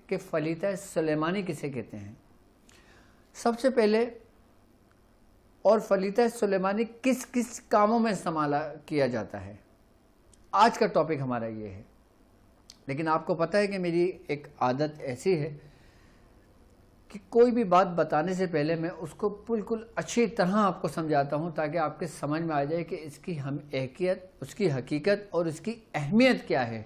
کہ فلیتہ سلیمانی کسے کہتے ہیں. سب سے پہلے اور فلیتہ سلیمانی کس کس کاموں میں استعمال کیا جاتا ہے، آج کا ٹاپک ہمارا یہ ہے. لیکن آپ کو پتہ ہے کہ میری ایک عادت ایسی ہے کہ کوئی بھی بات بتانے سے پہلے میں اس کو بالکل اچھی طرح آپ کو سمجھاتا ہوں تاکہ آپ کے سمجھ میں آ جائے کہ اس کی اس کی حقیقت اور اس کی اہمیت کیا ہے.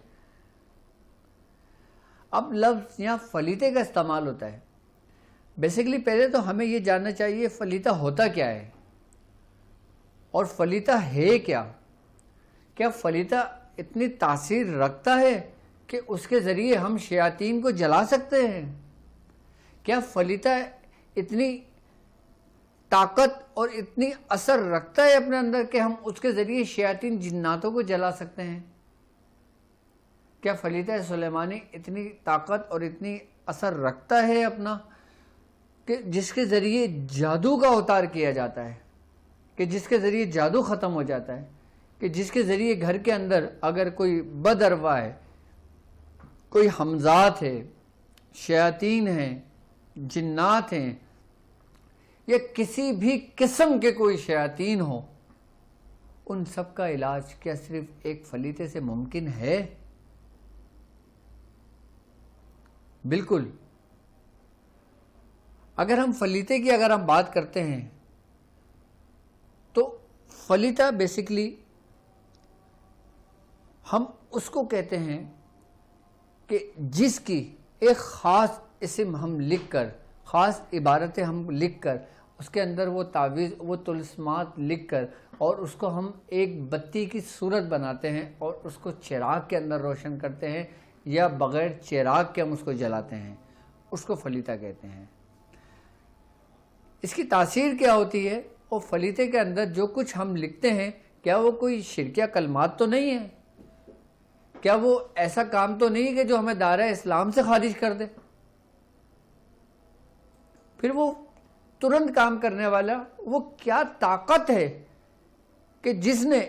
اب لفظ یہاں فلیتے کا استعمال ہوتا ہے. بیسیکلی پہلے تو ہمیں یہ جاننا چاہیے فلیتہ ہوتا کیا ہے اور فلیتہ ہے کیا. کیا فلیتہ اتنی تاثیر رکھتا ہے کہ اس کے ذریعے ہم شیاطین کو جلا سکتے ہیں؟ کیا فلیتہ اتنی طاقت اور اتنی اثر رکھتا ہے اپنے اندر کہ ہم اس کے ذریعے شیاطین جناتوں کو جلا سکتے ہیں؟ کیا فلیتہ سلیمانی اتنی طاقت اور اتنی اثر رکھتا ہے اپنا کہ جس کے ذریعے جادو کا اوتار کیا جاتا ہے، کہ جس کے ذریعے جادو ختم ہو جاتا ہے، کہ جس کے ذریعے گھر کے اندر اگر کوئی بد ارواح ہے، کوئی حمزات ہے، شیاطین ہیں، جنات ہیں، یا کسی بھی قسم کے کوئی شیاطین ہو، ان سب کا علاج کیا صرف ایک فلیتے سے ممکن ہے؟ بالکل. اگر ہم فلیتے کی ہم بات کرتے ہیں تو فلیتہ بیسیکلی ہم اس کو کہتے ہیں کہ جس کی ایک خاص اسم ہم لکھ کر، خاص عبارتیں ہم لکھ کر، اس کے اندر وہ تعویذ، وہ طلسمات لکھ کر، اور اس کو ہم ایک بتی کی صورت بناتے ہیں اور اس کو چراغ کے اندر روشن کرتے ہیں، یا بغیر چراغ کے ہم اس کو جلاتے ہیں، اس کو فلیتہ کہتے ہیں. اس کی تاثیر کیا ہوتی ہے؟ اور فلیتے کے اندر جو کچھ ہم لکھتے ہیں کیا وہ کوئی شرکیہ کلمات تو نہیں ہے؟ کیا وہ ایسا کام تو نہیں ہے کہ جو ہمیں دائرہ اسلام سے خارج کر دے؟ پھر وہ ترنت کام کرنے والا وہ کیا طاقت ہے کہ جس نے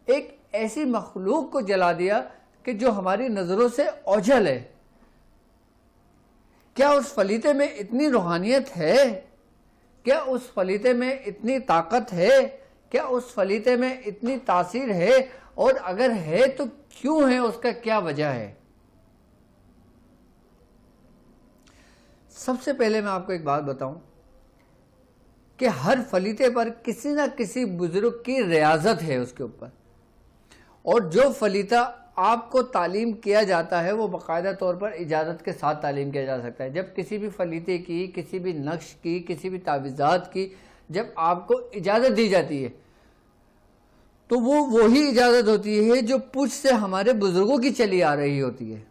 ایک ایسی مخلوق کو جلا دیا کہ جو ہماری نظروں سے اوجھل ہے؟ کیا اس فلیتے میں اتنی روحانیت ہے؟ کیا اس فلیتے میں اتنی طاقت ہے؟ کیا اس فلیتے میں اتنی تاثیر ہے؟ اور اگر ہے تو کیوں ہے؟ اس کا کیا وجہ ہے؟ سب سے پہلے میں آپ کو ایک بات بتاؤں کہ ہر فلیتے پر کسی نہ کسی بزرگ کی ریاضت ہے اس کے اوپر، اور جو فلیتہ آپ کو تعلیم کیا جاتا ہے وہ باقاعدہ طور پر اجازت کے ساتھ تعلیم کیا جا سکتا ہے. جب کسی بھی فلیتے کی، کسی بھی نقش کی، کسی بھی تعویذات کی جب آپ کو اجازت دی جاتی ہے تو وہ وہی اجازت ہوتی ہے جو پوچھ سے ہمارے بزرگوں کی چلی آ رہی ہوتی ہے.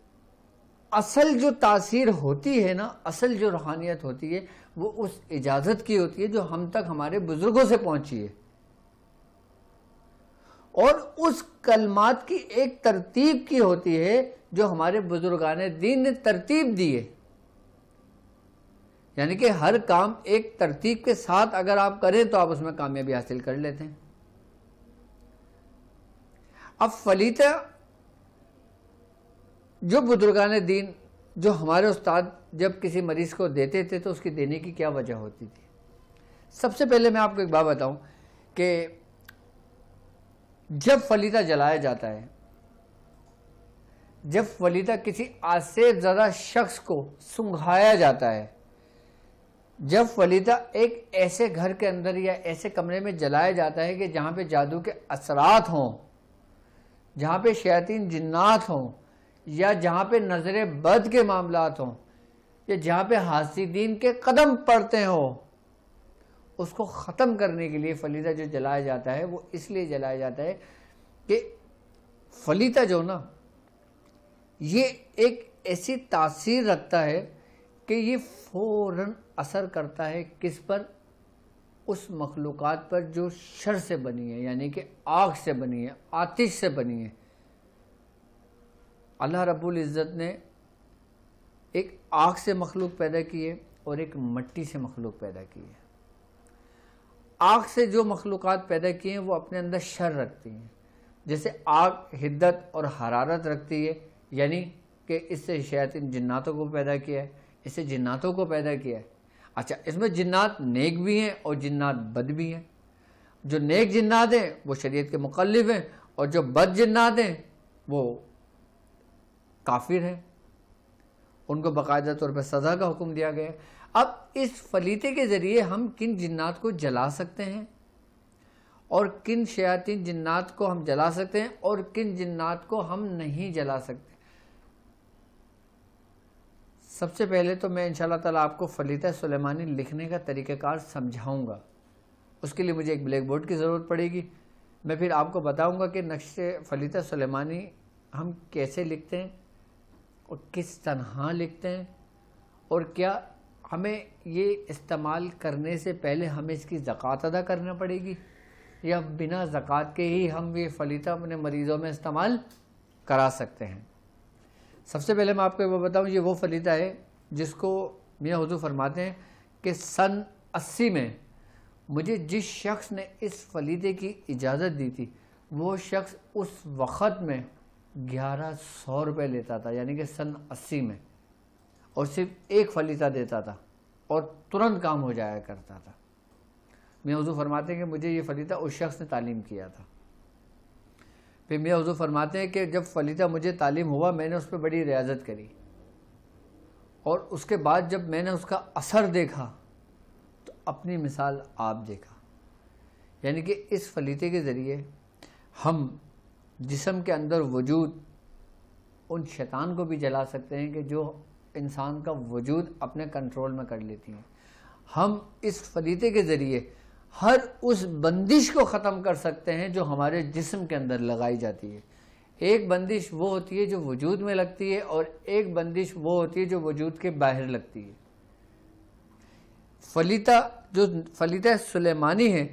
اصل جو تاثیر ہوتی ہے نا، اصل جو روحانیت ہوتی ہے وہ اس اجازت کی ہوتی ہے جو ہم تک ہمارے بزرگوں سے پہنچی ہے، اور اس کلمات کی ایک ترتیب کی ہوتی ہے جو ہمارے بزرگان دین نے ترتیب دی ہے. یعنی کہ ہر کام ایک ترتیب کے ساتھ اگر آپ کریں تو آپ اس میں کامیابی حاصل کر لیتے ہیں. اب فلیتہ جو بزرگان دین، جو ہمارے استاد جب کسی مریض کو دیتے تھے تو اس کی دینے کی کیا وجہ ہوتی تھی؟ سب سے پہلے میں آپ کو ایک بات بتاؤں کہ جب فلیتہ جلایا جاتا ہے، جب فلیتہ کسی آسیب زدہ شخص کو سنگھایا جاتا ہے، جب فلیتہ ایک ایسے گھر کے اندر یا ایسے کمرے میں جلایا جاتا ہے کہ جہاں پہ جادو کے اثرات ہوں، جہاں پہ شیاطین جنات ہوں، یا جہاں پہ نظر بد کے معاملات ہوں، یا جہاں پہ حاسدین کے قدم پڑتے ہوں، اس کو ختم کرنے کے لیے فلیتہ جو جلایا جاتا ہے وہ اس لیے جلایا جاتا ہے کہ فلیتہ جو نا یہ ایک ایسی تاثیر رکھتا ہے کہ یہ فوراً اثر کرتا ہے کس پر؟ اس مخلوقات پر جو شر سے بنی ہے، یعنی کہ آگ سے بنی ہے، آتش سے بنی ہے. اللہ رب العزت نے ایک آگ سے مخلوق پیدا کی ہے اور ایک مٹی سے مخلوق پیدا کی ہے. آگ سے جو مخلوقات پیدا کی ہیں وہ اپنے اندر شر رکھتی ہیں. جیسے آگ حدت اور حرارت رکھتی ہے، یعنی کہ اس سے شیاطین جناتوں کو پیدا کیا ہے، اس سے جناتوں کو پیدا کیا ہے۔ اچھا، اس میں جنات نیک بھی ہیں اور جنات بد بھی ہیں۔ جو نیک جنات ہیں وہ شریعت کے مخالف ہیں، اور جو بد جنات ہیں وہ کافر ہیں، ان کو باقاعدہ طور پر سزا کا حکم دیا گیا ہے۔ اب اس فلیتے کے ذریعے ہم کن جنات کو جلا سکتے ہیں اور کن شیاطین جنات کو ہم جلا سکتے ہیں اور کن جنات کو ہم نہیں جلا سکتے؟ سب سے پہلے تو میں انشاءاللہ تعالیٰ آپ کو فلیتہ سلیمانی لکھنے کا طریقہ کار سمجھاؤں گا۔ اس کے لیے مجھے ایک بلیک بورڈ کی ضرورت پڑے گی۔ میں پھر آپ کو بتاؤں گا کہ نقش فلیتہ سلیمانی ہم کیسے لکھتے ہیں اور کس طرح لکھتے ہیں، اور کیا ہمیں یہ استعمال کرنے سے پہلے ہمیں اس کی زکوٰۃ ادا کرنا پڑے گی، یا بنا زکوٰۃ کے ہی ہم یہ فلیتہ اپنے مریضوں میں استعمال کرا سکتے ہیں۔ سب سے پہلے میں آپ کو یہ بتاؤں، یہ وہ فلیتہ ہے جس کو میاں حضور فرماتے ہیں کہ سن 80 میں مجھے جس شخص نے اس فلیتے کی اجازت دی تھی، وہ شخص اس وقت میں 1100 روپے لیتا تھا، یعنی کہ سن 80 میں، اور صرف ایک فلیتہ دیتا تھا اور ترنت کام ہو جایا کرتا تھا۔ میاں حضور فرماتے ہیں کہ مجھے یہ فلیتہ اس شخص نے تعلیم کیا تھا۔ پھر میاں حضور فرماتے ہیں کہ جب فلیتہ مجھے تعلیم ہوا، میں نے اس پہ بڑی ریاضت کری، اور اس کے بعد جب میں نے اس کا اثر دیکھا تو اپنی مثال آپ دیکھا، یعنی کہ اس فلیتے کے ذریعے ہم جسم کے اندر وجود ان شیطان کو بھی جلا سکتے ہیں کہ جو انسان کا وجود اپنے کنٹرول میں کر لیتی ہیں۔ ہم اس فلیتے کے ذریعے ہر اس بندش کو ختم کر سکتے ہیں جو ہمارے جسم کے اندر لگائی جاتی ہے۔ ایک بندش وہ ہوتی ہے جو وجود میں لگتی ہے، اور ایک بندش وہ ہوتی ہے جو وجود کے باہر لگتی ہے۔ فلیتہ جو فلیتہ سلیمانی ہے،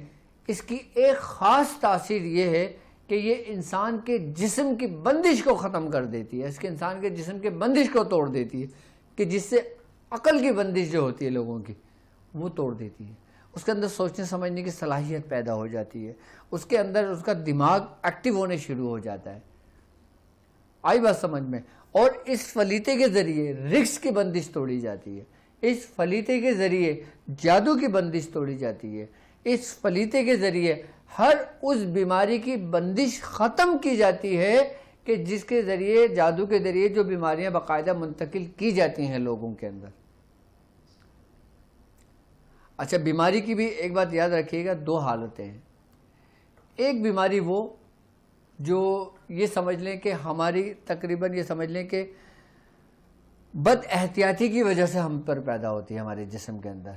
اس کی ایک خاص تاثیر یہ ہے کہ یہ انسان کے جسم کی بندش کو ختم کر دیتی ہے، اس کے انسان کے جسم کے بندش کو توڑ دیتی ہے، کہ جس سے عقل کی بندش جو ہوتی ہے لوگوں کی وہ توڑ دیتی ہے۔ اس کے اندر سوچنے سمجھنے کی صلاحیت پیدا ہو جاتی ہے، اس کے اندر اس کا دماغ ایکٹیو ہونے شروع ہو جاتا ہے۔ آئی بات سمجھ میں؟ اور اس فلیتے کے ذریعے رزق کی بندش توڑی جاتی ہے، اس فلیتے کے ذریعے جادو کی بندش توڑی جاتی ہے، اس فلیتے کے ذریعے ہر اس بیماری کی بندش ختم کی جاتی ہے کہ جس کے ذریعے جادو کے ذریعے جو بیماریاں باقاعدہ منتقل کی جاتی ہیں لوگوں کے اندر۔ اچھا، بیماری کی بھی ایک بات یاد رکھیے گا، دو حالتیں ہیں۔ ایک بیماری وہ جو یہ سمجھ لیں کہ ہماری تقریباً یہ سمجھ لیں کہ بد احتیاطی کی وجہ سے ہم پر پیدا ہوتی ہے ہمارے جسم کے اندر،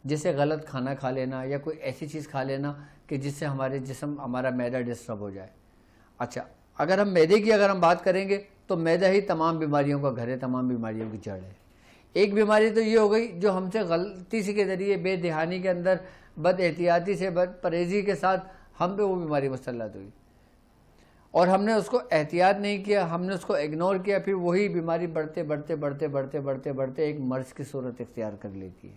جیسے غلط کھانا کھا لینا یا کوئی ایسی چیز کھا لینا کہ جس سے ہمارے جسم ہمارا معدہ ڈسٹرب ہو جائے۔ اچھا، اگر ہم معدے کی ہم بات کریں گے تو معدہ ہی تمام بیماریوں کا گھر ہے، تمام بیماریوں کی جڑ ہے۔ ایک بیماری تو یہ ہو گئی جو ہم سے غلطی سے کے ذریعے بے دہانی کے اندر بد احتیاطی سے بد پرہیزی کے ساتھ ہم پہ وہ بیماری مسلط ہوئی، اور ہم نے اس کو احتیاط نہیں کیا، ہم نے اس کو اگنور کیا، پھر وہی بیماری بڑھتے بڑھتے بڑھتے بڑھتے بڑھتے بڑھتے ایک مرض کی صورت اختیار کر لیتی ہے۔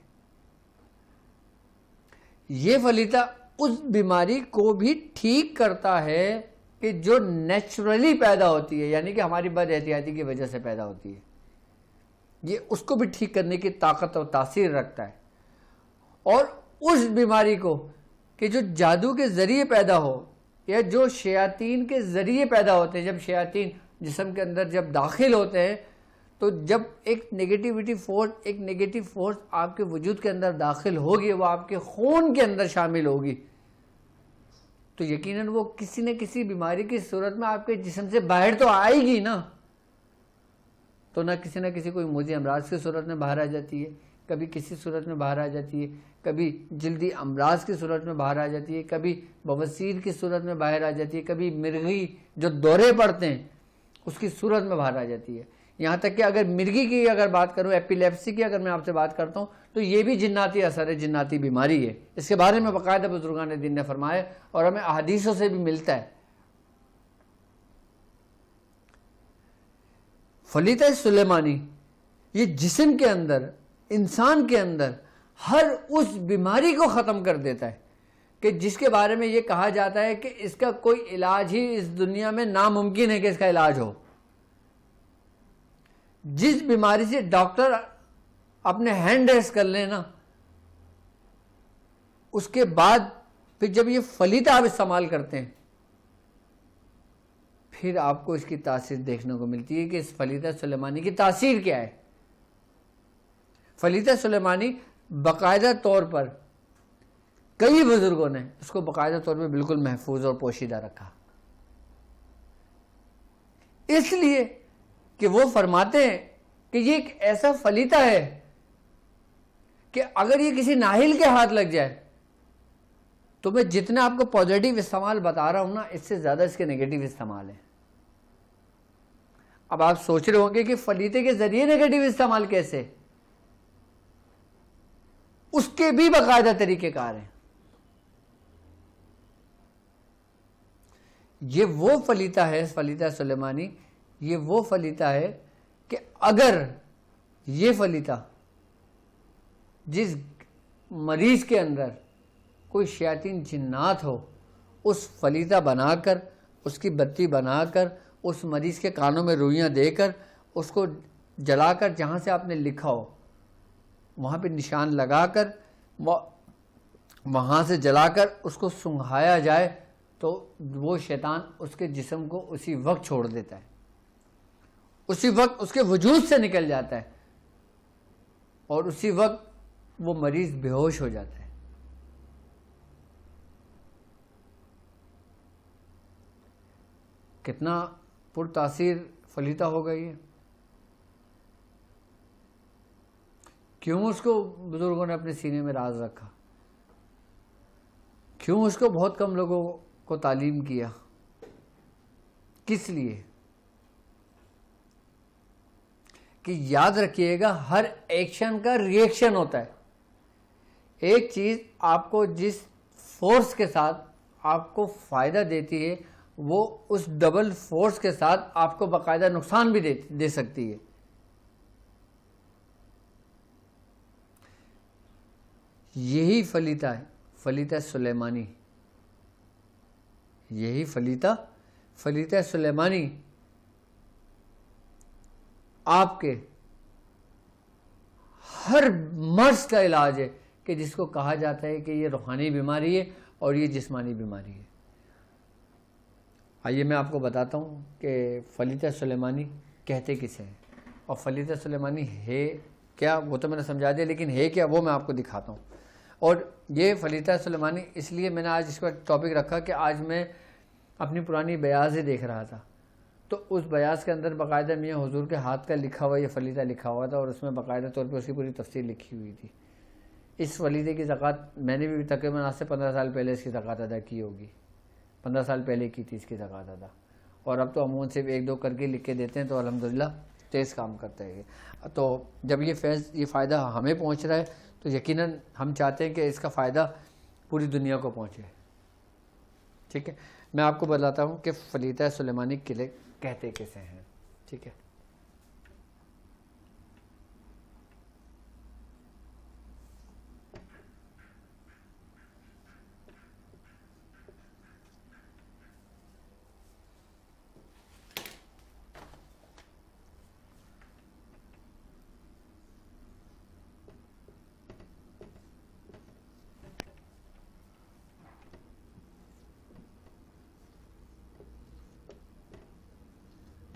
یہ فلیتہ اس بیماری کو بھی ٹھیک کرتا ہے کہ جو نیچرلی پیدا ہوتی ہے، یعنی کہ ہماری بد احتیاطی کی وجہ سے پیدا ہوتی ہے، یہ اس کو بھی ٹھیک کرنے کی طاقت اور تاثیر رکھتا ہے۔ اور اس بیماری کو کہ جو جادو کے ذریعے پیدا ہو یا جو شیاطین کے ذریعے پیدا ہوتے ہیں، جب شیاطین جسم کے اندر جب داخل ہوتے ہیں تو جب ایک نیگیٹیوٹی فورس، ایک نیگیٹو فورس آپ کے وجود کے اندر داخل ہوگی، وہ آپ کے خون کے اندر شامل ہوگی، تو یقیناً وہ کسی نہ کسی بیماری کی صورت میں آپ کے جسم سے باہر تو آئے گی نا، تو نہ کسی کوئی موذی امراض کی صورت میں باہر آ جاتی ہے، کبھی کسی صورت میں باہر آ جاتی ہے، کبھی جلدی امراض کی صورت میں باہر آ جاتی ہے، کبھی بواسیر کی صورت میں باہر آ جاتی ہے، کبھی مرگی جو دورے پڑتے ہیں اس کی صورت میں باہر آ جاتی ہے۔ یہاں تک کہ اگر مرگی کی اگر بات کروں، ایپیلیپسی کی اگر میں آپ سے بات کرتا ہوں، تو یہ بھی جناتی اثر ہے، جناتی بیماری ہے۔ اس کے بارے میں باقاعدہ بزرگان دین نے فرمایا اور ہمیں احادیثوں سے بھی ملتا ہے۔ فلیتہ سلیمانی یہ جسم کے اندر، انسان کے اندر ہر اس بیماری کو ختم کر دیتا ہے کہ جس کے بارے میں یہ کہا جاتا ہے کہ اس کا کوئی علاج ہی اس دنیا میں ناممکن ہے کہ اس کا علاج ہو۔ جس بیماری سے ڈاکٹر اپنے ہینڈ ریس کر لیں نا، اس کے بعد پھر جب یہ فلیتا آپ استعمال کرتے ہیں، پھر آپ کو اس کی تاثیر دیکھنے کو ملتی ہے کہ اس فلیتا سلیمانی کی تاثیر کیا ہے۔ فلیتا سلیمانی باقاعدہ طور پر کئی بزرگوں نے اس کو باقاعدہ طور پر بالکل محفوظ اور پوشیدہ رکھا، اس لیے کہ وہ فرماتے ہیں کہ یہ ایک ایسا فلیتا ہے کہ اگر یہ کسی نااہل کے ہاتھ لگ جائے تو میں جتنا آپ کو پازیٹیو استعمال بتا رہا ہوں نا، اس سے زیادہ اس کے نیگیٹو استعمال ہے۔ اب آپ سوچ رہے ہوں گے کہ فلیتے کے ذریعے نیگیٹو استعمال کیسے؟ اس کے بھی باقاعدہ طریقہ کار ہیں۔ یہ وہ فلیتا ہے، فلیتا سلیمانی، یہ وہ فلیتا ہے کہ اگر یہ فلیتا جس مریض کے اندر کوئی شیاطین جنات ہو، اس فلیتا بنا کر، اس کی بتی بنا کر، اس مریض کے کانوں میں روئیاں دے کر، اس کو جلا کر جہاں سے آپ نے لکھا ہو وہاں پہ نشان لگا کر وہاں سے جلا کر اس کو سنگھایا جائے تو وہ شیطان اس کے جسم کو اسی وقت چھوڑ دیتا ہے، اسی وقت اس کے وجود سے نکل جاتا ہے، اور اسی وقت وہ مریض بے ہوش ہو جاتا ہے۔ کتنا پر تاثیر فلیتا ہو گئی ہے۔ کیوں اس کو بزرگوں نے اپنے سینے میں راز رکھا؟ کیوں اس کو بہت کم لوگوں کو تعلیم کیا؟ کس لیے؟ کہ یاد رکھیے گا، ہر ایکشن کا ری ایکشن ہوتا ہے۔ ایک چیز آپ کو جس فورس کے ساتھ آپ کو فائدہ دیتی ہے، وہ اس ڈبل فورس کے ساتھ آپ کو باقاعدہ نقصان بھی دے سکتی ہے۔ یہی فلیتا ہے، فلیتا سلیمانی، یہی فلیتا سلیمانی آپ کے ہر مرض کا علاج ہے، کہ جس کو کہا جاتا ہے کہ یہ روحانی بیماری ہے اور یہ جسمانی بیماری ہے۔ آئیے میں آپ کو بتاتا ہوں کہ فلیتا سلیمانی کہتے کسے ہیں، اور فلیتا سلیمانی ہے کیا وہ تو میں نے سمجھا دیا، لیکن ہے کیا وہ میں آپ کو دکھاتا ہوں۔ اور یہ فلیتا سلیمانی اس لیے میں نے آج اس کا ٹاپک رکھا کہ آج میں اپنی پرانی بیاضیں دیکھ رہا تھا، تو اس بیاض کے اندر باقاعدہ میاں حضور کے ہاتھ کا لکھا ہوا یہ فلیتا لکھا ہوا تھا، اور اس میں باقاعدہ طور پہ اس کی پوری تفصیل لکھی ہوئی تھی۔ اس فلیتے کی زکوٰۃ میں نے بھی تقریباً آج سے 15 سال پہلے اس کی زکوٰۃ ادا کی ہوگی، 15 سال پہلے کی تھی اس کی زکوٰۃ ادا، اور اب تو عموماً صرف 1-2 کر کے لکھ کے دیتے ہیں، تو الحمدللہ تیز کام کرتا ہے۔ تو جب یہ فائدہ ہمیں پہنچ رہا ہے تو یقیناً ہم چاہتے ہیں کہ اس کا فائدہ پوری دنیا کو پہنچے۔ ٹھیک ہے، میں آپ کو بتاتا ہوں کہ فلیتا سلیمانی قلعے کہتے کیسے ہیں۔ ٹھیک ہے،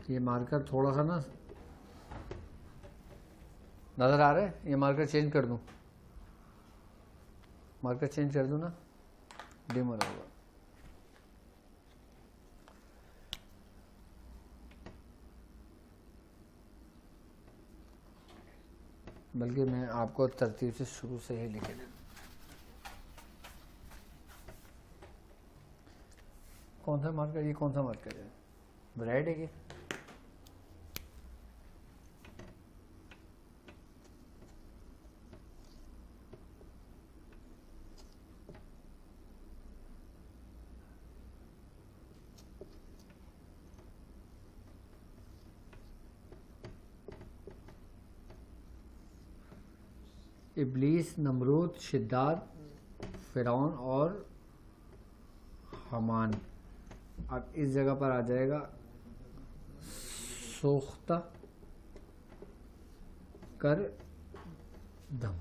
یہ مارکر تھوڑا سا نا نظر آ رہا ہے، یہ مارکر چینج کر دوں، مارکر چینج کر دوں نا، ڈم ہو رہا ہوگا۔ بلکہ میں آپ کو ترتیب سے شروع سے ہی لکھ دوں۔ کون سا مارکر؟ یہ کون سا مارکر ہے؟ ریڈ ہے کہ ابلیس، نمرود، شداد، فرعون اور حمان۔ اب اس جگہ پر آ جائے گا سوختہ کر دم.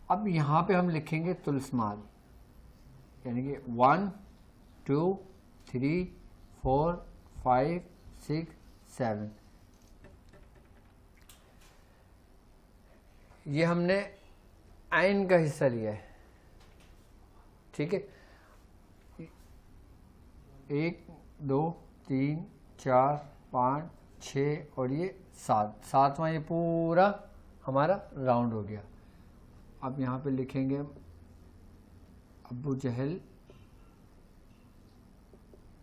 اب یہاں پہ ہم لکھیں گے تلسمات، یعنی کہ 1 2 3 4 5 6 7. یہ ہم نے عین کا حصہ لیا ہے. ٹھیک ہے، 1 2 3 4 5 6 اور یہ 7، 7واں یہ پورا ہمارا راؤنڈ ہو گیا. اب یہاں پہ لکھیں گے ابو جہل،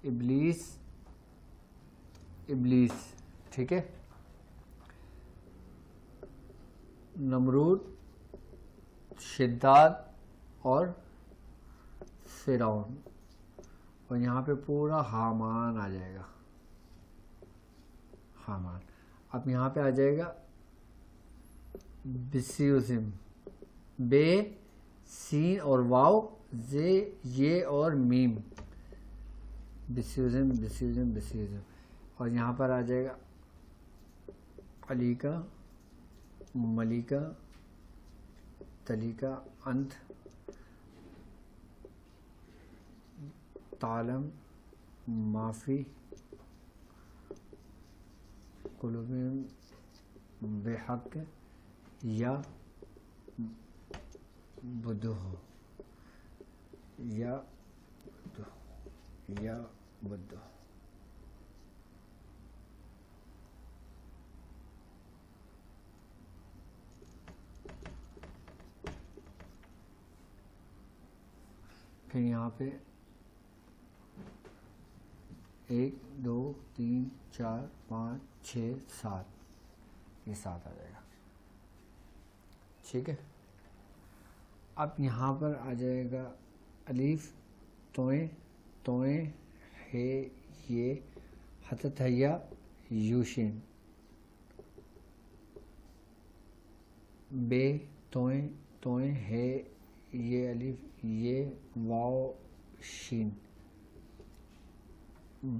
ابلیس، ابلیس. ٹھیک ہے، نمرود، شداد اور فرعون. اور یہاں پہ پورا حامان آ جائے گا، حامان. اب یہاں پہ آ جائے گا بسیوزم، بے، سین اور واو، زے، یہ اور میم. بسیوزم بسیوزم بسیوزم. اور یہاں پر آ جائے گا علیکہ، ملیکہ، تلیکہ، انت، تعلم، معافی، قلوبہم بحق، یا بدہ، یا بدہ، یا بدہ. پھر یہاں پہ 1 2 3 4 5 6 7، یہ 7 آ جائے گا. ٹھیک ہے، اب یہاں پر آ جائے گا الف، توئیں، توئیں، ہے، یہ، حتت حیا، یوشین، بے، توئیں، توئیں، ہے، یہ، الف، یہ، واو، شین،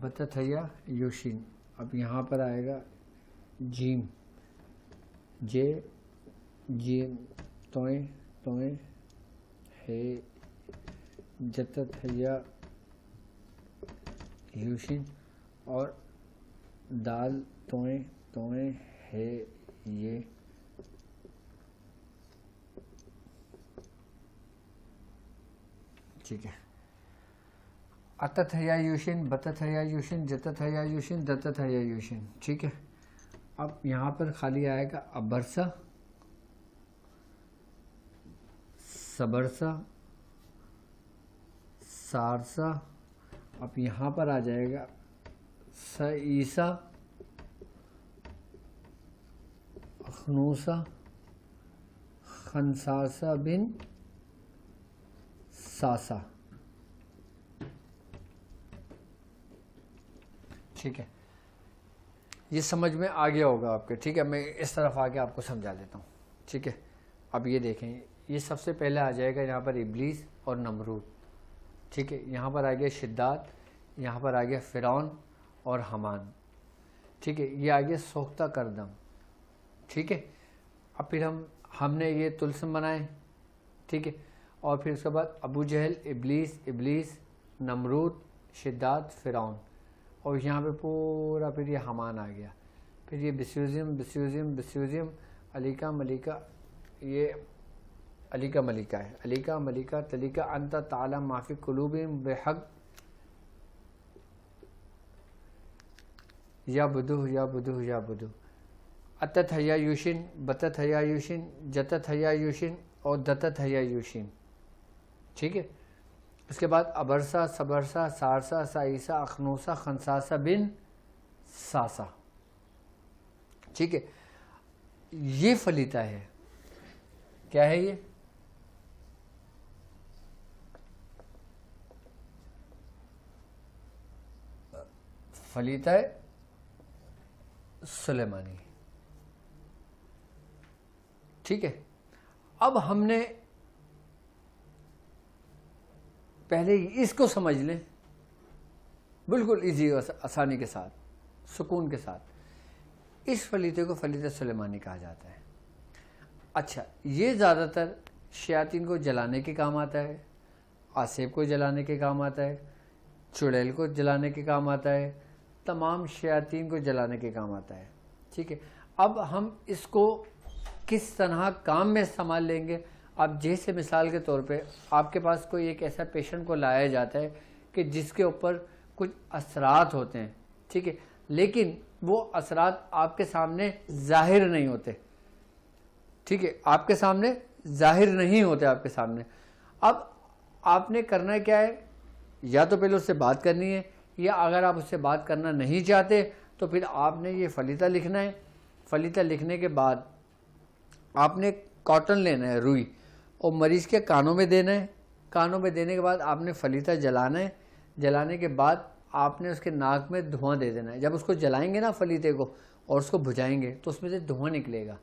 بتت حیا، یوشین. اب یہاں پر آئے گا جیم، جے، جیم، توئیں، توئیں، ہے، جتت حیا، یوشین، اور دال، توئیں، توئیں، ہے، یہ. ٹھیک ہے، اتت حیا یوشین، بتت حیا یوشین، جتت حیا یوشین، دتت حیا یوشین. ٹھیک ہے، اب یہاں پر خالی آئے گا ابرسا، سبرسا، سارسا. اب یہاں پر آ جائے گا سعیسا، اخنوسا، خنساسا بن ساسا. ٹھیک ہے، یہ سمجھ میں آ گیا ہوگا آپ کے. ٹھیک ہے، میں اس طرف آ کے آپ کو سمجھا دیتا ہوں. ٹھیک ہے، اب یہ دیکھیں، یہ سب سے پہلے آ جائے گا یہاں پر ابلیس اور نمرود. ٹھیک ہے، یہاں پر آ گیا شداد، یہاں پر آ گیا فرعون اور حامان. ٹھیک ہے، یہ آ گیا سوختہ کردم. ٹھیک ہے، اب پھر ہم نے یہ طلسم بنائے. ٹھیک ہے، اور پھر اس کے بعد ابو جہل، ابلیس، ابلیس، نمرود، شداد، فرعون، اور یہاں پہ پورا پھر یہ حامان آ گیا. پھر یہ بسیوزم، بسیوزم، بسیوزم، علیکہ، ملیکہ، یہ علیکہ ملیکہ ہے، علیکہ، ملیکہ، تلیکہ، انت، تعلم، معافی، قلوبہم بحق، یا بدہ، یا بدہ، یا بدہ. اتت حیا یوشین، بتت حیا یوشین، جتت حیا یوشین اور دتت حیا یوشین. ٹھیک ہے، اس کے بعد ابرسا، سبرسا، سارسا، سعیسا، اخنوسا، خنساسا بن ساسا. ٹھیک ہے، یہ فلیتا ہے. کیا ہے یہ؟ فلیتا ہے سلیمانی. ٹھیک ہے، اب ہم نے پہلے اس کو سمجھ لیں بالکل ایزی اور آسانی کے ساتھ، سکون کے ساتھ. اس فلیتے کو فلیتہ سلیمانی کہا جاتا ہے. اچھا یہ زیادہ تر شیاطین کو جلانے کے کام آتا ہے، آسیب کو جلانے کے کام آتا ہے، چڑیل کو جلانے کے کام آتا ہے، تمام شیاطین کو جلانے کے کام آتا ہے. ٹھیک ہے، اب ہم اس کو کس طرح کام میں استعمال لیں گے. اب جیسے مثال کے طور پہ آپ کے پاس کوئی ایک ایسا پیشنٹ کو لایا جاتا ہے کہ جس کے اوپر کچھ اثرات ہوتے ہیں. ٹھیک ہے، لیکن وہ اثرات آپ کے سامنے ظاہر نہیں ہوتے. ٹھیک ہے، آپ کے سامنے ظاہر نہیں ہوتے آپ کے سامنے. اب آپ نے کرنا کیا ہے، یا تو پہلے اس سے بات کرنی ہے، یا اگر آپ اس سے بات کرنا نہیں چاہتے تو پھر آپ نے یہ فلیطہ لکھنا ہے. فلیطہ لکھنے کے بعد آپ نے کاٹن لینا ہے، روئی، اور مریض کے کانوں میں دینا ہے. کانوں میں دینے کے بعد آپ نے فلیطہ جلانا ہے. جلانے کے بعد آپ نے اس کے ناک میں دھواں دے دینا ہے. جب اس کو جلائیں گے نا فلیطے کو اور اس کو بجھائیں گے تو اس میں سے دھواں نکلے گا.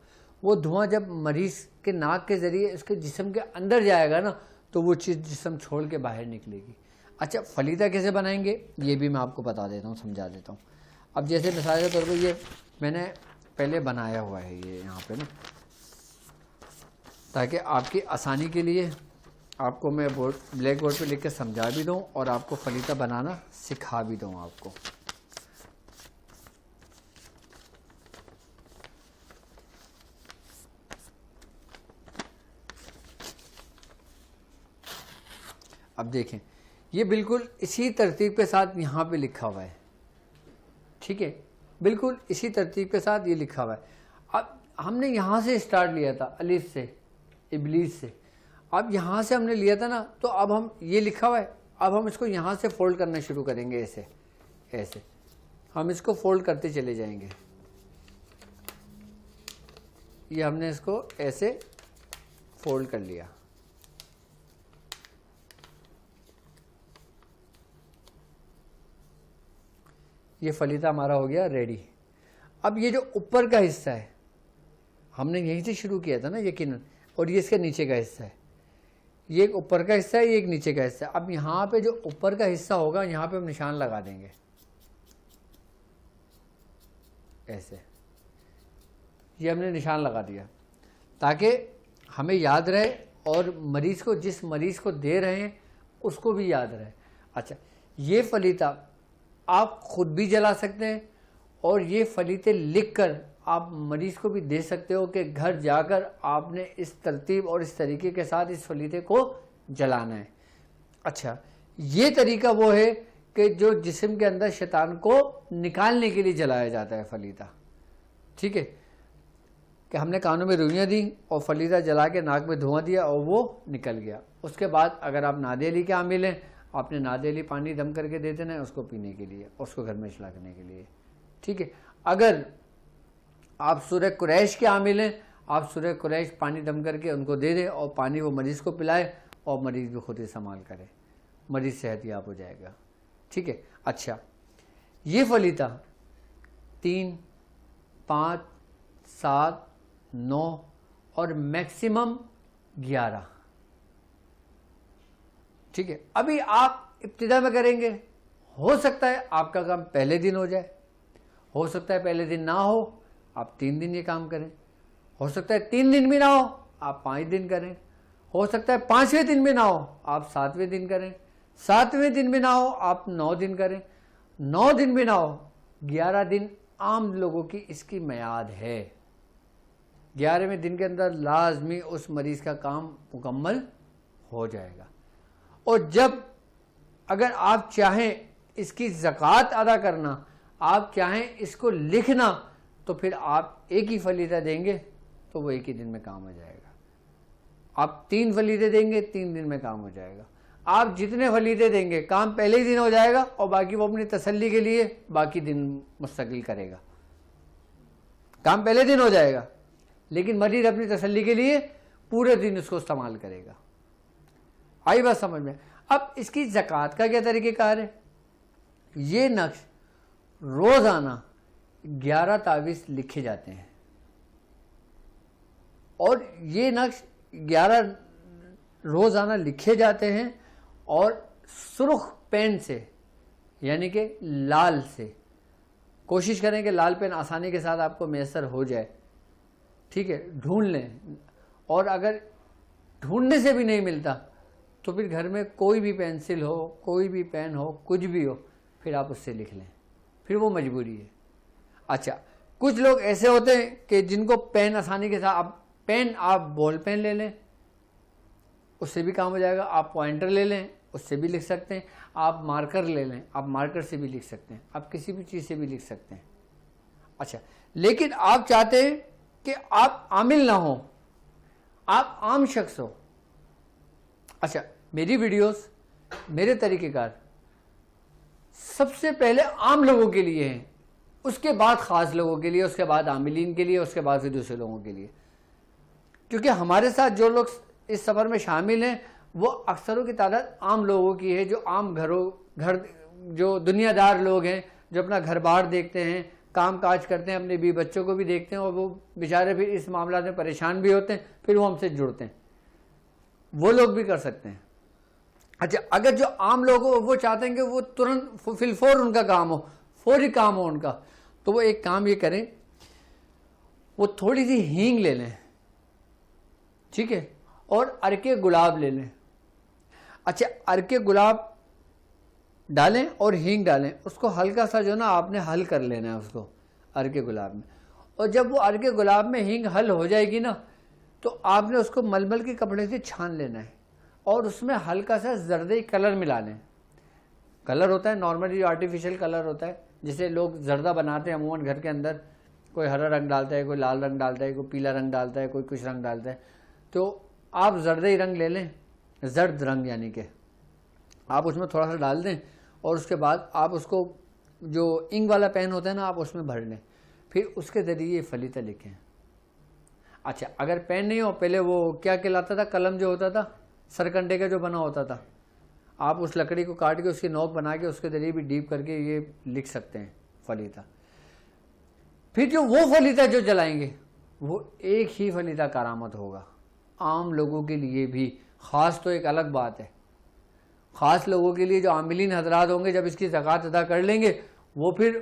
وہ دھواں جب مریض کے ناک کے ذریعے اس کے جسم کے اندر جائے گا نا تو وہ چیز جسم چھوڑ کے باہر نکلے گی. اچھا فلیطہ کیسے بنائیں گے یہ بھی میں آپ کو بتا دیتا ہوں، سمجھا دیتا ہوں. اب جیسے مثال کے طور پہ یہ میں نے پہلے بنایا ہوا ہے یہ یہاں پہ نا، تاکہ آپ کی آسانی کے لیے آپ کو میں بلیک بورڈ پہ لکھ کے سمجھا بھی دوں اور آپ کو فلیطہ بنانا سکھا بھی دوں آپ کو. اب دیکھیں یہ بالکل اسی ترتیب کے ساتھ یہاں پہ لکھا ہوا ہے. ٹھیک ہے، بالکل اسی ترتیب کے ساتھ یہ لکھا ہوا ہے. اب ہم نے یہاں سے اسٹارٹ لیا تھا، الف سے، ابلیس سے. اب یہاں سے ہم نے لیا تھا نا، تو اب ہم یہ لکھا ہوا ہے، اب ہم اس کو یہاں سے فولڈ کرنا شروع کریں گے. ایسے ایسے ہم اس کو فولڈ کرتے چلے جائیں گے. یہ ہم نے اس کو ایسے فولڈ کر لیا. یہ فلیطہ ہمارا ہو گیا ریڈی. اب یہ جو اوپر کا حصہ ہے ہم نے یہیں سے شروع کیا تھا نا یقیناً، اور یہ اس کے نیچے کا حصہ ہے. یہ ایک اوپر کا حصہ ہے، یہ ایک نیچے کا حصہ ہے. اب یہاں پہ جو اوپر کا حصہ ہوگا یہاں پہ ہم نشان لگا دیں گے ایسے. یہ ہم نے نشان لگا دیا تاکہ ہمیں یاد رہے اور مریض کو، جس مریض کو دے رہے ہیں اس کو بھی یاد رہے. اچھا یہ فلیطہ آپ خود بھی جلا سکتے ہیں اور یہ فلیطے لکھ کر آپ مریض کو بھی دے سکتے ہو کہ گھر جا کر آپ نے اس ترتیب اور اس طریقے کے ساتھ اس فلیطے کو جلانا ہے. اچھا یہ طریقہ وہ ہے کہ جو جسم کے اندر شیطان کو نکالنے کے لیے جلایا جاتا ہے فلیطہ. ٹھیک ہے، کہ ہم نے کانوں میں روئیاں دیں اور فلیطہ جلا کے ناک میں دھواں دیا اور وہ نکل گیا. اس کے بعد اگر آپ نادِ علی کے عامل ہیں، آپ نے نادِ علی پانی دم کر کے دے دینا ہے اس کو پینے کے لیے اور اس کو گھر میں اصلاح کرنے کے لیے. ٹھیک ہے، اگر آپ سورہ قریش کے عامل ہیں، آپ سورہ قریش پانی دم کر کے ان کو دے دیں اور پانی وہ مریض کو پلائے اور مریض بھی خود استعمال کرے، مریض صحت یاب ہو جائے گا. ٹھیک ہے. اچھا یہ فلیطہ 3، 5، 7، 9 اور میکسیمم 11. ٹھیک ہے، ابھی آپ ابتدا میں کریں گے، ہو سکتا ہے آپ کا کام پہلے دن ہو جائے، ہو سکتا ہے پہلے دن نہ ہو، آپ 3 دن یہ کام کریں، ہو سکتا ہے 3 دن بھی نہ ہو آپ 5 دن کریں، ہو سکتا ہے 5ویں دن بھی نہ ہو آپ 7ویں دن کریں، 7ویں دن بھی نہ ہو آپ 9 دن کریں، 9 دن بھی نہ ہو 11 دن. عام لوگوں کی اس کی میعاد ہے. 11ویں دن کے اندر لازمی اس مریض کا کام مکمل ہو جائے گا. اور جب اگر آپ چاہیں اس کی زکوٰۃ ادا کرنا، آپ چاہیں اس کو لکھنا، تو پھر آپ ایک ہی فلیطہ دیں گے تو وہ ایک ہی دن میں کام ہو جائے گا. آپ 3 فلیطے دیں گے 3 دن میں کام ہو جائے گا. آپ جتنے فلیطے دیں گے کام پہلے ہی دن ہو جائے گا اور باقی وہ اپنی تسلی کے لیے باقی دن مستقل کرے گا. کام پہلے دن ہو جائے گا لیکن مریض اپنی تسلی کے لیے پورے دن اس کو استعمال کرے گا. آئی بات سمجھ میں؟ اب اس کی زکوٰۃ کا کیا طریقہ کار ہے؟ یہ نقش روزانہ 11 تعویذ لکھے جاتے ہیں اور یہ نقش 11 روزانہ لکھے جاتے ہیں اور سرخ پین سے، یعنی کہ لال سے، کوشش کریں کہ لال پین آسانی کے ساتھ آپ کو میسر ہو جائے. ٹھیک ہے، ڈھونڈ لیں اور اگر ڈھونڈنے سے بھی نہیں ملتا تو پھر گھر میں کوئی بھی پینسل ہو، کوئی بھی پین ہو، کچھ بھی ہو، پھر آپ اس سے لکھ لیں، پھر وہ مجبوری ہے۔ اچھا، کچھ لوگ ایسے ہوتے ہیں کہ جن کو پین آسانی کے ساتھ، آپ بال پین لے لیں، اس سے بھی کام ہو جائے گا، آپ پوائنٹر لے لیں، اس سے بھی لکھ سکتے ہیں، آپ مارکر لے لیں، آپ مارکر سے بھی لکھ سکتے ہیں، آپ کسی بھی چیز سے بھی لکھ سکتے ہیں۔ اچھا، لیکن آپ چاہتے ہیں کہ آپ عامل نہ ہوں، آپ عام شخص ہو۔ اچھا، میری ویڈیوز، میرے طریقہ کار سب سے پہلے عام لوگوں کے لیے ہیں، اس کے بعد خاص لوگوں کے لیے، اس کے بعد عاملین کے لیے، اس کے بعد پھر دوسرے لوگوں کے لیے، کیونکہ ہمارے ساتھ جو لوگ اس سفر میں شامل ہیں وہ اکثروں کی تعداد عام لوگوں کی ہے، جو عام گھر جو دنیا دار لوگ ہیں، جو اپنا گھر بار دیکھتے ہیں، کام کاج کرتے ہیں، اپنے بیوی بچوں کو بھی دیکھتے ہیں، اور وہ بیچارے پھر اس معاملات میں پریشان بھی ہوتے ہیں، پھر وہ ہم سے جڑتے ہیں، وہ لوگ بھی کر سکتے ہیں۔ اچھا، اگر جو عام لوگ ہو وہ چاہتے ہیں کہ وہ ترنت فی الفور ان کا کام ہو، فوری کام ہو ان کا، تو وہ ایک کام یہ کریں، وہ تھوڑی سی ہینگ لے لیں، ٹھیک ہے، اور ارکے گلاب لے لیں۔ اچھا، ارکے گلاب ڈالیں اور ہینگ ڈالیں، اس کو ہلکا سا جو نا آپ نے حل کر لینا ہے اس کو ارکے گلاب میں، اور جب وہ ارکے گلاب میں ہینگ حل ہو جائے گی نا تو آپ نے اس کو ململ کے کپڑے سے چھان لینا ہے، اور اس میں ہلکا سا زردی کلر ملا لیں۔ کلر ہوتا ہے نارملی آرٹیفیشل کلر ہوتا ہے، جسے لوگ زردہ بناتے ہیں عموماً گھر کے اندر، کوئی ہرا رنگ ڈالتا ہے، کوئی لال رنگ ڈالتا ہے، کوئی پیلا رنگ ڈالتا ہے، کوئی کچھ رنگ ڈالتا ہے، تو آپ زردی رنگ لے لیں، زرد رنگ، یعنی کہ آپ اس میں تھوڑا سا ڈال دیں، اور اس کے بعد آپ اس کو جو انک والا پین ہوتا ہے نا آپ اس میں بھر لیں، پھر اس کے ذریعے یہ فلیطہ لکھیں۔ اچھا، اگر پین نہیں ہو، پہلے وہ کیا کہلاتا تھا، قلم جو ہوتا تھا سرکنڈے کا جو بنا ہوتا تھا، آپ اس لکڑی کو کاٹ کے اس کی نوک بنا کے اس کے ذریعے بھی ڈیپ کر کے یہ لکھ سکتے ہیں فلیطہ۔ پھر جو وہ فلیطہ جو جلائیں گے وہ ایک ہی فلیطہ کارآمد ہوگا، عام لوگوں کے لیے بھی، خاص تو ایک الگ بات ہے، خاص لوگوں کے لیے جو عاملین حضرات ہوں گے جب اس کی زکوٰۃ ادا کر لیں گے وہ پھر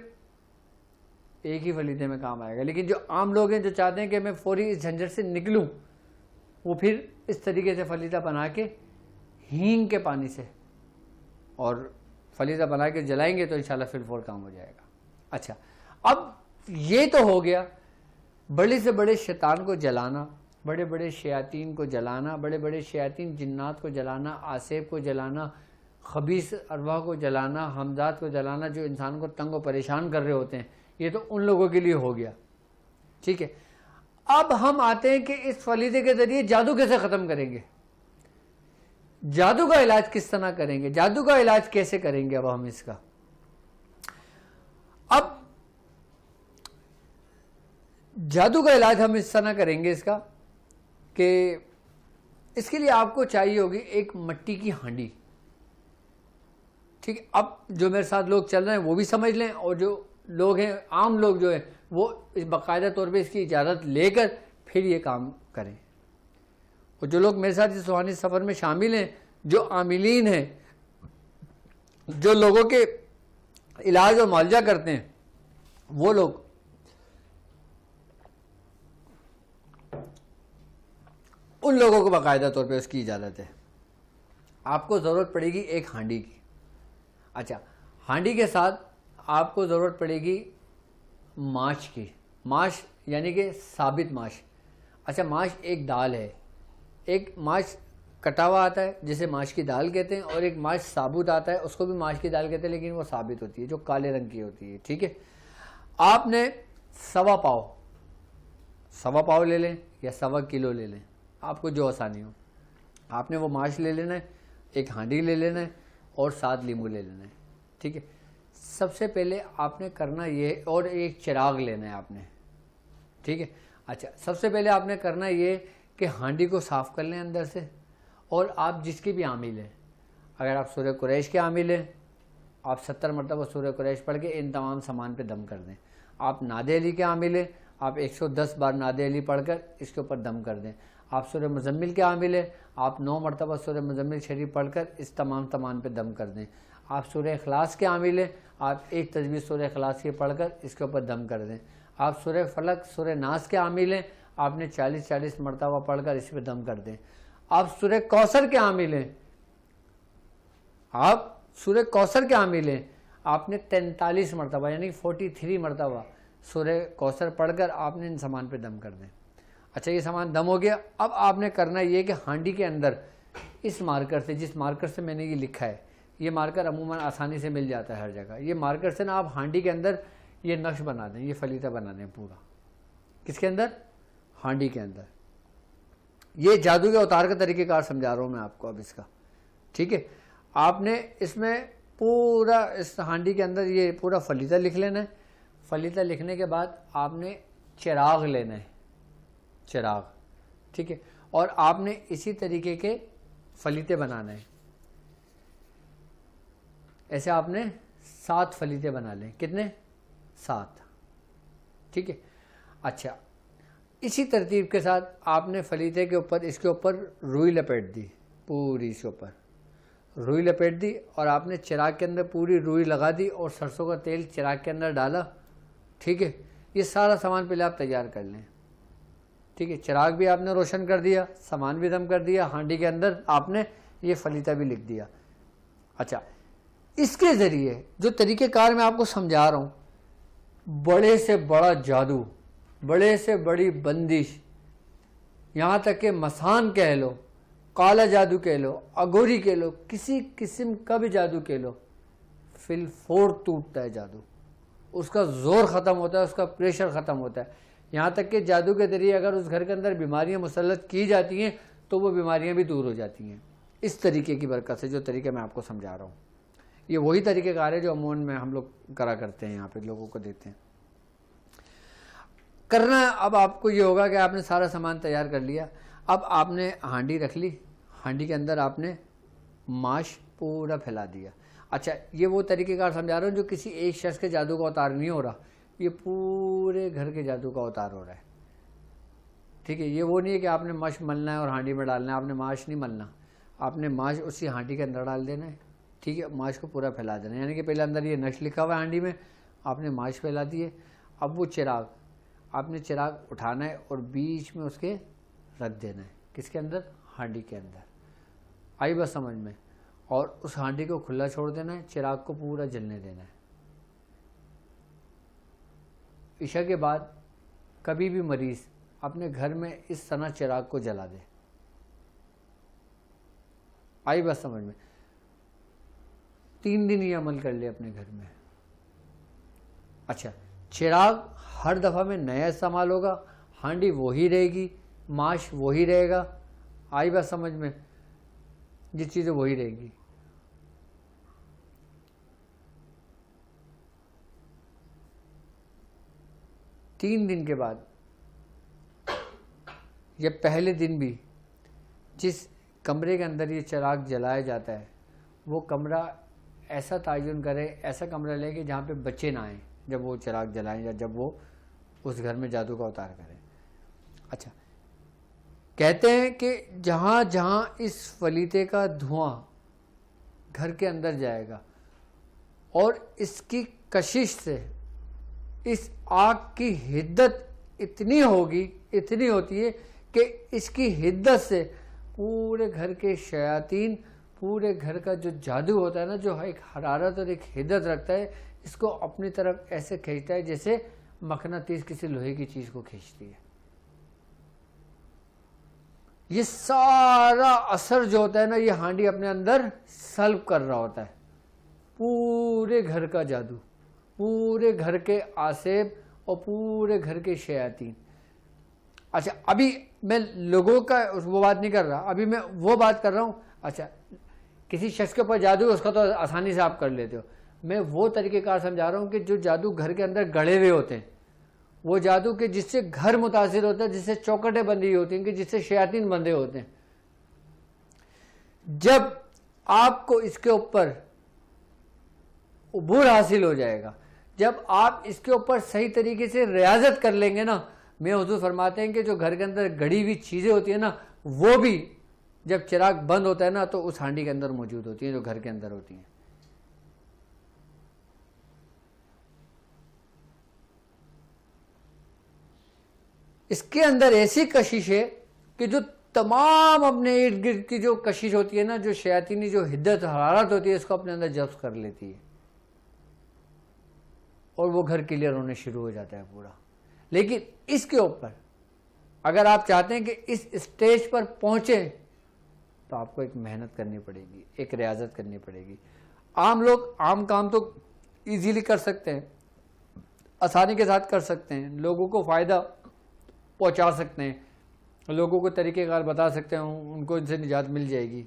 ایک ہی فلیطے میں کام آئے گا، لیکن جو عام لوگ ہیں جو چاہتے ہیں کہ میں فوری اس جھنجھٹ سے نکلوں، وہ پھر اس طریقے سے فلیطہ بنا کے ہینگ کے پانی سے اور فلیطہ بنا کے جلائیں گے تو انشاءاللہ پھر فور کام ہو جائے گا۔ اچھا، اب یہ تو ہو گیا بڑے سے بڑے شیطان کو جلانا، بڑے بڑے شیاطین کو جلانا، بڑے بڑے شیاطین جنات کو جلانا، آسیب کو جلانا، خبیث ارواح کو جلانا، حمزات کو جلانا، جو انسان کو تنگ و پریشان کر رہے ہوتے ہیں، یہ تو ان لوگوں کے لیے ہو گیا، ٹھیک ہے۔ اب ہم آتے ہیں کہ اس فلیطے کے ذریعے جادو کیسے ختم کریں گے، جادو کا علاج کس طرح کریں گے، جادو کا علاج کیسے کریں گے۔ اب ہم اس کا جادو کا علاج ہم اس طرح کریں گے اس کا کہ اس کے لیے آپ کو چاہیے ہوگی ایک مٹی کی ہانڈی، ٹھیک ہے۔ اب جو میرے ساتھ لوگ چل رہے ہیں وہ بھی سمجھ لیں، اور جو لوگ ہیں عام لوگ جو ہیں وہ اس باقاعدہ طور پہ اس کی اجازت لے کر پھر یہ کام کریں، اور جو لوگ میرے ساتھ اس روحانی سفر میں شامل ہیں، جو عاملین ہیں، جو لوگوں کے علاج اور معالجہ کرتے ہیں، وہ لوگ ان لوگوں کو باقاعدہ طور پہ اس کی اجازت ہے۔ آپ کو ضرورت پڑے گی ایک ہانڈی کی۔ اچھا، ہانڈی کے ساتھ آپ کو ضرورت پڑے گی ماش کی، ماش یعنی کہ ثابت ماش۔ اچھا، ماش ایک دال ہے، ایک ماش کٹا ہوا آتا ہے جسے ماش کی دال کہتے ہیں، اور ایک ماش ثابت آتا ہے اس کو بھی ماش کی دال کہتے ہیں، لیکن وہ ثابت ہوتی ہے جو کالے رنگ کی ہوتی ہے، ٹھیک ہے۔ آپ نے سوا پاؤ لے لیں یا سوا کلو لے لیں، آپ کو جو آسانی ہو، آپ نے وہ ماش لے لینا ہے، ایک ہانڈی لے لینا ہے، اور 7 لیمو لے لینا ہے، ٹھیک ہے۔ سب سے پہلے آپ نے کرنا یہ، اور ایک چراغ لینا ہے آپ نے، ٹھیک ہے۔ اچھا، سب سے پہلے آپ نے کرنا یہ کہ ہانڈی کو صاف کر لیں اندر سے، اور آپ جس کے بھی عامل ہیں، اگر آپ سورہ قریش کے عامل ہیں، آپ 70 مرتبہ سورہ قریش پڑھ کے ان تمام سامان پہ دم کر دیں۔ آپ ناد علی کے عامل ہیں، آپ 110 بار ناد علی پڑھ کر اس کے اوپر دم کر دیں۔ آپ سورہ مزمل کے عامل ہیں، آپ 9 مرتبہ سورہ مزمل شریف پڑھ کر اس تمام سامان پہ دم کر دیں۔ آپ سورہ اخلاص کے عامل ہیں، آپ ایک تجویز سورہ اخلاص کی پڑھ کر اس کے اوپر دم کر دیں۔ آپ سورہ فلق، سورہ ناس کے عامل ہیں، آپ نے 40 مرتبہ پڑھ کر اس پہ دم کر دیں. آپ سورہ کوثر کے عامل ہیں, آپ سورہ کوثر کے عامل ہیں, آپ نے 43 مرتبہ یعنی 43 مرتبہ سورہ کوثر پڑھ کر آپ نے ان سامان پہ دم کر دیں. اچھا یہ سامان دم ہو گیا. اب آپ نے کرنا یہ کہ ہانڈی کے اندر اس مارکر سے, جس مارکر سے میں نے یہ لکھا ہے, یہ مارکر عموماً آسانی سے مل جاتا ہے ہر جگہ, یہ مارکر سے نا آپ ہانڈی کے اندر یہ نقش بنا دیں, یہ فلیتہ بنا دیں پورا. کس کے اندر؟ ہانڈی کے اندر. یہ جادو کے اوتار کا طریقہ کار سمجھا رہا ہوں میں آپ کو اب اس کا, ٹھیک ہے. آپ نے اس میں پورا اس ہانڈی کے اندر یہ پورا فلیتہ لکھ لینا ہے. فلیتہ لکھنے کے بعد آپ نے چراغ لینا ہے, چراغ, ٹھیک ہے, اور آپ نے اسی طریقے کے فلیتے بنانا ہے. ایسے آپ نے 7 فلیتے بنا لیں. کتنے؟ 7, ٹھیک ہے. اچھا اسی ترتیب کے ساتھ آپ نے فلیتے کے اوپر, اس کے اوپر روئی لپیٹ دی, پوری اس کے اوپر روئی لپیٹ دی, اور آپ نے چراغ کے اندر پوری روئی لگا دی اور سرسوں کا تیل چراغ کے اندر ڈالا, ٹھیک ہے. یہ سارا سامان پہلے آپ تیار کر لیں, ٹھیک ہے. چراغ بھی آپ نے روشن کر دیا, سامان بھی دم کر دیا, ہانڈی کے اندر آپ نے یہ فلیتہ بھی لکھ دیا. اچھا اس کے ذریعے جو طریقہ کار میں آپ کو سمجھا رہا ہوں, بڑے سے بڑا جادو, بڑے سے بڑی بندش, یہاں تک کہ مسان کہہ لو, کالا جادو کہہ لو, اگوری کہہ لو, کسی قسم کا بھی جادو کہہ لو, فی الفور ٹوٹتا ہے جادو. اس کا زور ختم ہوتا ہے, اس کا پریشر ختم ہوتا ہے. یہاں تک کہ جادو کے ذریعے اگر اس گھر کے اندر بیماریاں مسلط کی جاتی ہیں تو وہ بیماریاں بھی دور ہو جاتی ہیں, اس طریقے کی برکت سے جو طریقہ میں آپ کو سمجھا رہا ہوں. یہ وہی طریقہ کار ہے جو عموماً میں ہم لوگ کرا کرتے ہیں, یہاں پہ لوگوں کو دیتے ہیں. کرنا اب آپ کو یہ ہوگا کہ آپ نے سارا سامان تیار کر لیا. اب آپ نے ہانڈی رکھ لی, ہانڈی کے اندر آپ نے ماش پورا پھیلا دیا. اچھا یہ وہ طریقہ کار سمجھا رہا ہوں جو کسی ایک شخص کے جادو کا اوتار نہیں ہو رہا, یہ پورے گھر کے جادو کا اوتار ہو رہا ہے, ٹھیک ہے. یہ وہ نہیں ہے کہ آپ نے ماش ملنا ہے اور ہانڈی میں ڈالنا ہے, آپ نے ماش نہیں ملنا, آپ نے ماش اسی ہانڈی کے اندر ڈال دینا ہے, ٹھیک ہے. ماش کو پورا پھیلا دینا ہے, یعنی کہ پہلے اندر یہ نقش لکھا ہوا ہے ہانڈی میں, آپ نے ماش پھیلا دیے. اب وہ چراغ آپ نے چراغ اٹھانا ہے اور بیچ میں اس کے رکھ دینا ہے. کس کے اندر؟ ہانڈی کے اندر. آئی بس سمجھ میں؟ اور اس ہانڈی کو کھلا چھوڑ دینا ہے, چراغ کو پورا جلنے دینا ہے. عشاء کے بعد کبھی بھی مریض اپنے گھر میں اس طرح چراغ کو جلا دے. آئی بس سمجھ میں؟ 3 دن یہ عمل کر لے اپنے گھر میں. اچھا چراغ ہر دفعہ میں نیا استعمال ہوگا, ہانڈی وہی رہے گی, ماش وہی رہے گا. آئی بات سمجھ میں؟ یہ چیزیں وہی رہیں گی. تین دن کے بعد یا پہلے دن بھی جس کمرے کے اندر یہ چراغ جلایا جاتا ہے وہ کمرہ ایسا تعین کرے, ایسا کمرہ لے کہ جہاں پہ بچے نہ آئیں جب وہ چراغ جلائیں یا جب وہ اس گھر میں جادو کا اوتار کریں. اچھا کہتے ہیں کہ جہاں جہاں اس فلیتے کا دھواں گھر کے اندر جائے گا اور اس کی کشش سے اس آگ کی حدت اتنی ہوگی, اتنی ہوتی ہے کہ اس کی حدت سے پورے گھر کے شیاطین, پورے گھر کا جو جادو ہوتا ہے نا, جو ایک حرارت اور ایک حدت رکھتا ہے, اس کو اپنی طرف ایسے کھینچتا ہے جیسے مقناطیس کسی لوہے کی چیز کو کھینچتی ہے. یہ سارا اثر جو ہوتا ہے نا یہ ہانڈی اپنے اندر سلب کر رہا ہوتا ہے, پورے گھر کا جادو, پورے گھر کے آسیب اور پورے گھر کے شیاطین. اچھا ابھی میں لوگوں کا وہ بات نہیں کر رہا, ابھی میں وہ بات کر رہا ہوں. اچھا کسی شخص کے اوپر جادو اس کا تو آسانی سے آپ کر لیتے ہو, میں وہ طریقہ کار سمجھا رہا ہوں کہ جو جادو گھر کے اندر گڑے ہوئے ہوتے ہیں, وہ جادو کہ جس سے گھر متاثر ہوتا ہے, جس سے چوکٹیں بندھی ہوتی ہیں, کہ جس سے شیاطین بندھے ہوتے ہیں. جب آپ کو اس کے اوپر عبور حاصل ہو جائے گا, جب آپ اس کے اوپر صحیح طریقے سے ریاضت کر لیں گے نا, میں حضور فرماتے ہیں کہ جو گھر کے اندر گڑی ہوئی چیزیں ہوتی ہیں نا وہ بھی جب چراغ بند ہوتا ہے نا تو اس ہانڈی کے اندر موجود ہوتی ہیں, جو گھر کے اندر ہوتی ہیں. اس کے اندر ایسی کشش ہے کہ جو تمام اپنے ارد گرد کی جو کشش ہوتی ہے نا، جو شیاطینی جو حدت حرارت ہوتی ہے، اس کو اپنے اندر جذب کر لیتی ہے اور وہ گھر کلیئر ہونے شروع ہو جاتا ہے پورا. لیکن اس کے اوپر اگر آپ چاہتے ہیں کہ اس اسٹیج پر پہنچیں تو آپ کو ایک محنت کرنی پڑے گی، ایک ریاضت کرنی پڑے گی. عام لوگ عام کام تو ایزیلی کر سکتے ہیں، آسانی کے ساتھ کر سکتے ہیں، لوگوں کو فائدہ پہنچا سکتے ہیں، لوگوں کو طریقہ کار بتا سکتے ہیں، ان کو ان سے نجات مل جائے گی.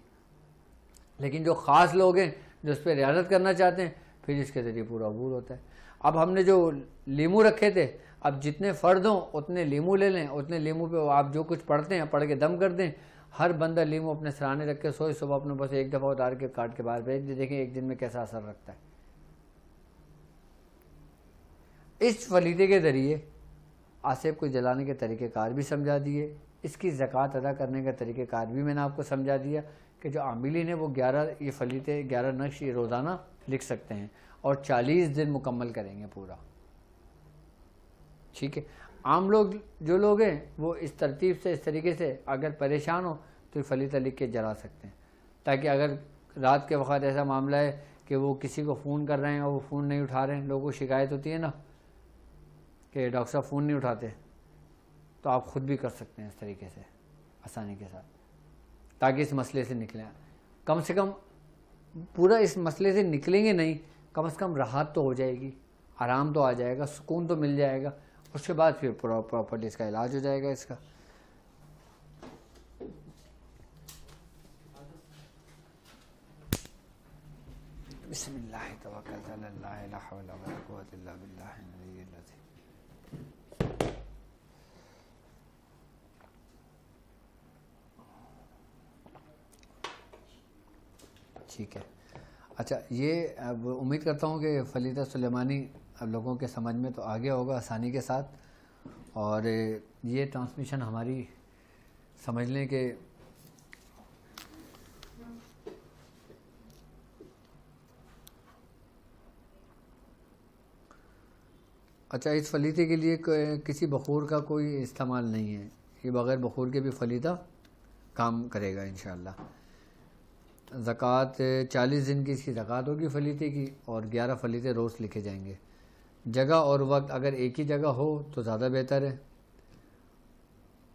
لیکن جو خاص لوگ ہیں جو اس پہ ریاضت کرنا چاہتے ہیں، پھر اس کے ذریعے پورا عبور ہوتا ہے. اب ہم نے جو لیمو رکھے تھے، اب جتنے فرد ہوں اتنے لیمو لے لیں، اتنے لیمو پہ آپ جو کچھ پڑھتے ہیں پڑھ کے دم کر دیں. ہر بندہ لیمو اپنے سرانے رکھ کے سوئے، صبح اپنے بس ایک دفعہ اتار کے کاٹ کے باہر بھیج دیں، دیکھیں ایک دن میں کیسا اثر رکھتا ہے. اس فلیتے کے ذریعے آصف کو جلانے کے طریقہ کار بھی سمجھا دیے، اس کی زکوٰۃ ادا کرنے کا طریقہ کار بھی میں نے آپ کو سمجھا دیا کہ جو عاملین ہیں وہ 11 یہ فلیتے 11 نقش یہ روزانہ لکھ سکتے ہیں اور 40 دن مکمل کریں گے پورا. ٹھیک ہے. عام لوگ جو لوگ ہیں وہ اس ترتیب سے اس طریقے سے اگر پریشان ہو تو فلیتہ لکھ کے جلا سکتے ہیں، تاکہ اگر رات کے وقت ایسا معاملہ ہے کہ وہ کسی کو فون کر رہے ہیں اور وہ فون نہیں اٹھا رہے ہیں، لوگوں کو شکایت ہوتی ہے نا کہ ڈاکٹر صاحب فون نہیں اٹھاتے، تو آپ خود بھی کر سکتے ہیں اس طریقے سے آسانی کے ساتھ، تاکہ اس مسئلے سے نکلیں. کم سے کم پورا اس مسئلے سے نکلیں گے نہیں، کم از کم راحت تو ہو جائے گی، آرام تو آ جائے گا، سکون تو مل جائے گا. اس کے بعد پھر پراپرلی اس کا علاج ہو جائے گا اس کا. بسم اللہ توکلت علی اللہ لا حول ولا قوۃ الا باللہ العلی العظیم. ٹھیک ہے. اچھا، یہ اب امید کرتا ہوں کہ فلیتہ سلیمانی اب لوگوں کے سمجھ میں تو آ گیا ہوگا آسانی کے ساتھ، اور یہ ٹرانسمیشن ہماری سمجھ لیں کہ اچھا اس فلیتے کے لیے کسی بخور کا کوئی استعمال نہیں ہے، یہ بغیر بخور کے بھی فلیتہ کام کرے گا انشاءاللہ. زکوٰۃ 40 دن کی اس کی زکوٰۃ ہوگی فلیتے کی، اور 11 فلیتے روز لکھے جائیں گے. جگہ اور وقت اگر ایک ہی جگہ ہو تو زیادہ بہتر ہے،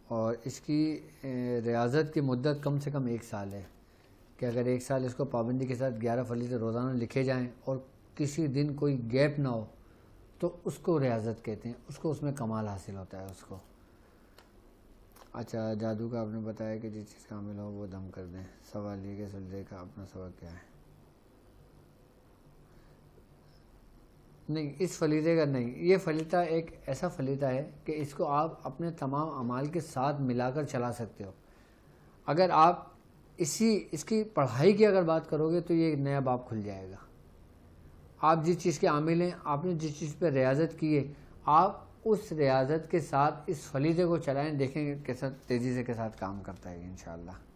اور اس کی ریاضت کی مدت کم سے کم 1 سال ہے، کہ اگر 1 سال اس کو پابندی کے ساتھ 11 فلیتے روزانہ لکھے جائیں اور کسی دن کوئی گیپ نہ ہو تو اس کو ریاضت کہتے ہیں، اس کو اس میں کمال حاصل ہوتا ہے اس کو. اچھا، جادو کا آپ نے بتایا کہ جس چیز کا عامل ہو وہ دم کر دیں. سوال یہ کہ سجدے کا اپنا سبب کیا ہے؟ نہیں، اس فلیتے کا نہیں. یہ فلیتہ ایک ایسا فلیتہ ہے کہ اس کو آپ اپنے تمام اعمال کے ساتھ ملا کر چلا سکتے ہو. اگر آپ اس کی پڑھائی کی اگر بات کرو گے تو یہ ایک نیا باب کھل جائے گا. آپ جس چیز کے عامل ہیں، آپ نے جس چیز پہ ریاضت کی ہے، آپ اس ریاضت کے ساتھ اس فلیتے کو چلائیں، دیکھیں کیسا تیزی سے کے ساتھ کام کرتا ہے انشاءاللہ.